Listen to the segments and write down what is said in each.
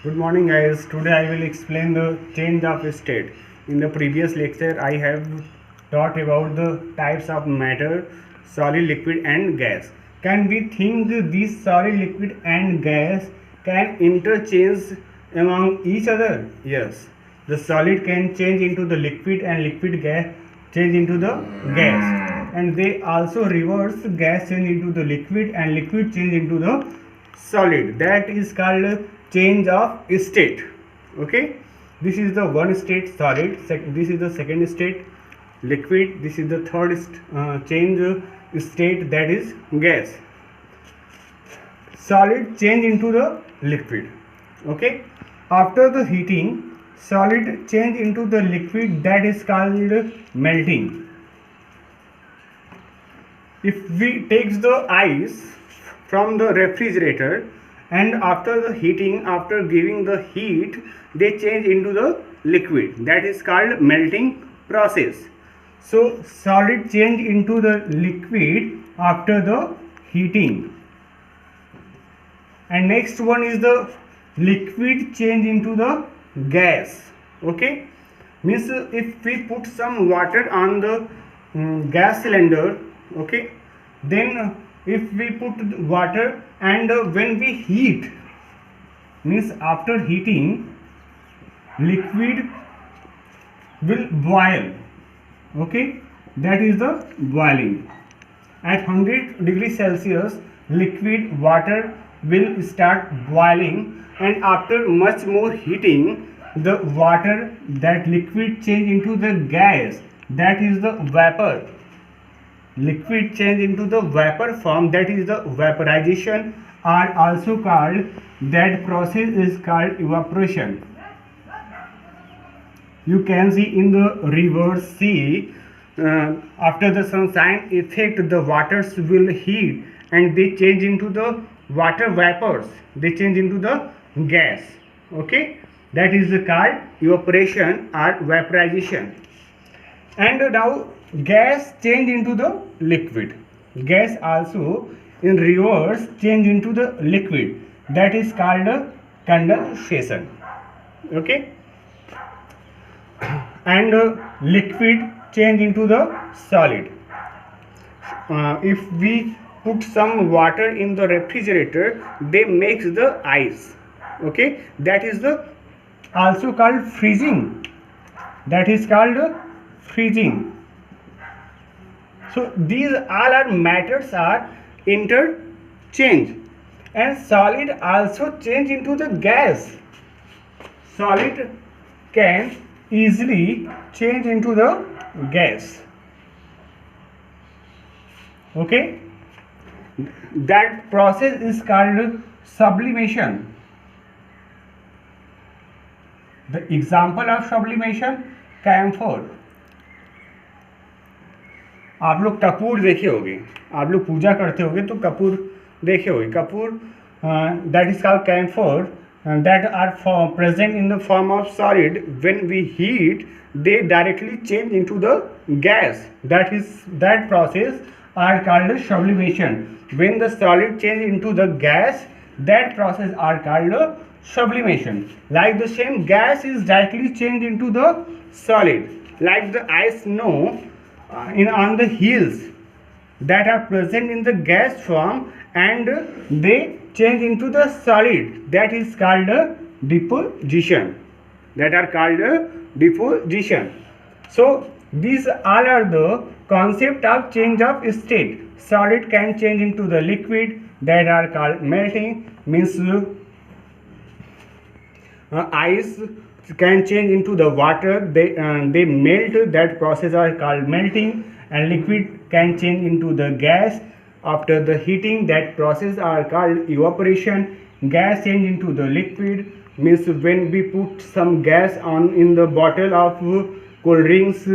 Good morning guys. Today I will explain the change of state. In the previous lecture I have taught about the types of matter, solid, liquid and gas. Can we think these solid, liquid and gas can interchange among each other? Yes. The solid can change into the liquid and liquid gas change into the gas, and they also reverse gas change into the liquid and liquid change into the solid. That is called change of state. Okay, this is the one state solid, this is the second state liquid, this is the third change state, that is gas. Solid change into the liquid. Okay, after the heating solid change into the liquid, that is called melting. If we take the ice from the refrigerator and after the heating, after giving the heat, they change into the liquid, that is called melting process. So solid change into the liquid after the heating, and next one is the liquid change into the gas. Okay, means if we put some water on the gas cylinder, okay, then if we put water and when we heat, means after heating liquid will boil. Okay, that is the boiling. At 100 degrees Celsius liquid water will start boiling, and after much more heating the water, that liquid change into the gas, that is the vapor. Liquid change into the vapor form, that is the vaporization, are also called, that process is called evaporation. You can see in the river sea, after the sunshine effect the waters will heat and they change into the water vapors, they change into the gas. Okay, that is called evaporation or vaporization. And now gas change into the liquid. Gas also in reverse change into the liquid, that is called condensation. Okay, and liquid change into the solid. If we put some water in the refrigerator, they makes the ice. Okay, that is the also called freezing, that is called freezing. So these all are matters are interchange, and solid also change into the gas. Solid can easily change into the gas. Okay, that process is called sublimation. The example of sublimation, camphor. आप लोग कपूर देखे होंगे, आप लोग पूजा करते होंगे तो कपूर देखे होंगे. Kapoor that is called camphor, that are present in the form of solid. When we heat they directly change into the gas, that process are called sublimation. When the solid change into the gas, that process are called sublimation. Like the same, gas is directly changed into the solid, like the ice snow on the hills that are present in the gas form and they change into the solid, that is called deposition, that are called deposition. So these all are the concept of change of state. Solid can change into the liquid, that are called melting, means ice can change into the water, they melt, that process are called melting. And liquid can change into the gas after the heating, that process are called evaporation. Gas change into the liquid, means when we put some gas on in the bottle of cold drinks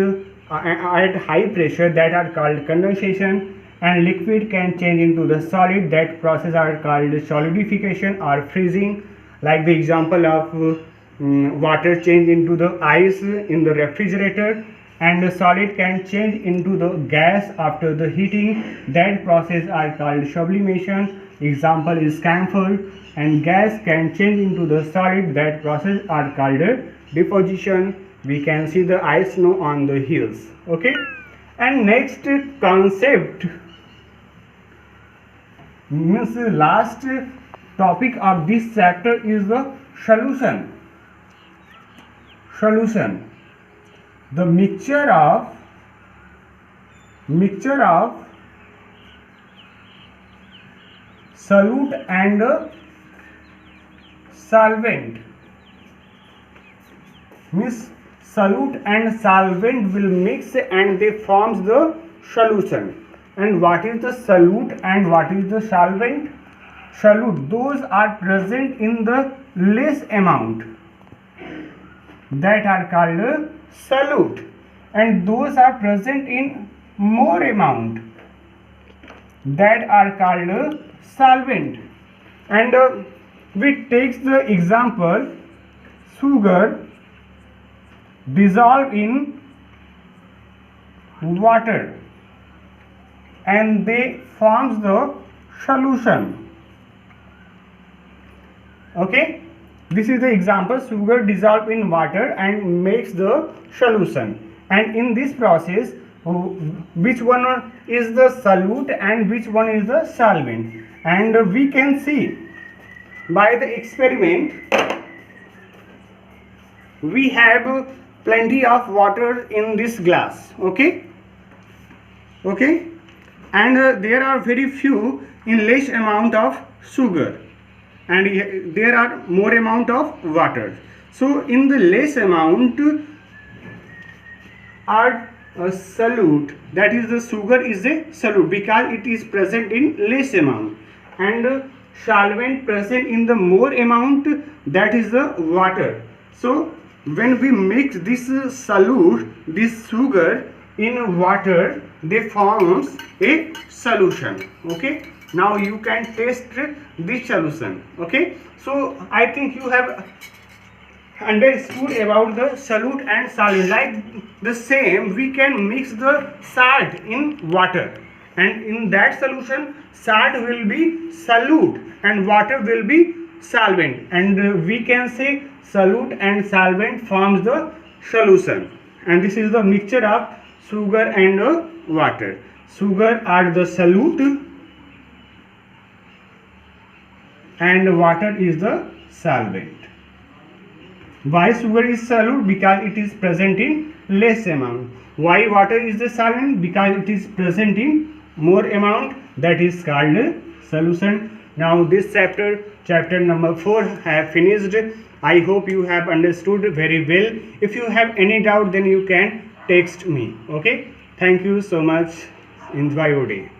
at high pressure, that are called condensation. And liquid can change into the solid, that process are called solidification or freezing. Like the example of water change into the ice in the refrigerator, and the solid can change into the gas after the heating, that process are called sublimation. example is camphor, and gas can change into the solid. That process are called deposition. We can see the ice snow on the hills. Okay, and next concept means the last topic of this chapter is the solution. Solution, the mixture of solute and solvent, means solute and solvent will mix and they forms the solution. And what is the solute and what is the solvent? Solute, those are present in the less amount, that are called solute, and those are present in more amount, that are called solvent. And we take the example, sugar dissolved in water and they forms the solution. Okay, this is the example, sugar dissolved in water and makes the solution. And in this process, which one is the solute and which one is the solvent? And we can see by the experiment, we have plenty of water in this glass. Okay, and there are very few in less amount of sugar, and there are more amount of water. So in the less amount are a solute, that is the sugar is a solute because it is present in less amount, and solvent present in the more amount, that is the water. So when we mix this solute, this sugar in water, they forms a solution. Okay, now you can taste this solution. Okay, so I think you have understood about the solute and solvent. Like the same, we can mix the salt in water, and in that solution salt will be solute and water will be solvent, and we can say solute and solvent forms the solution. And this is the mixture of sugar and water. Sugar are the solute and water is the solvent. Why sugar is solute? Because it is present in less amount. Why water is the solvent? Because it is present in more amount, that is called solution. Now this chapter number 4 have finished. I hope you have understood very well. If you have any doubt, then you can text me. Okay, thank you so much. Enjoy your day.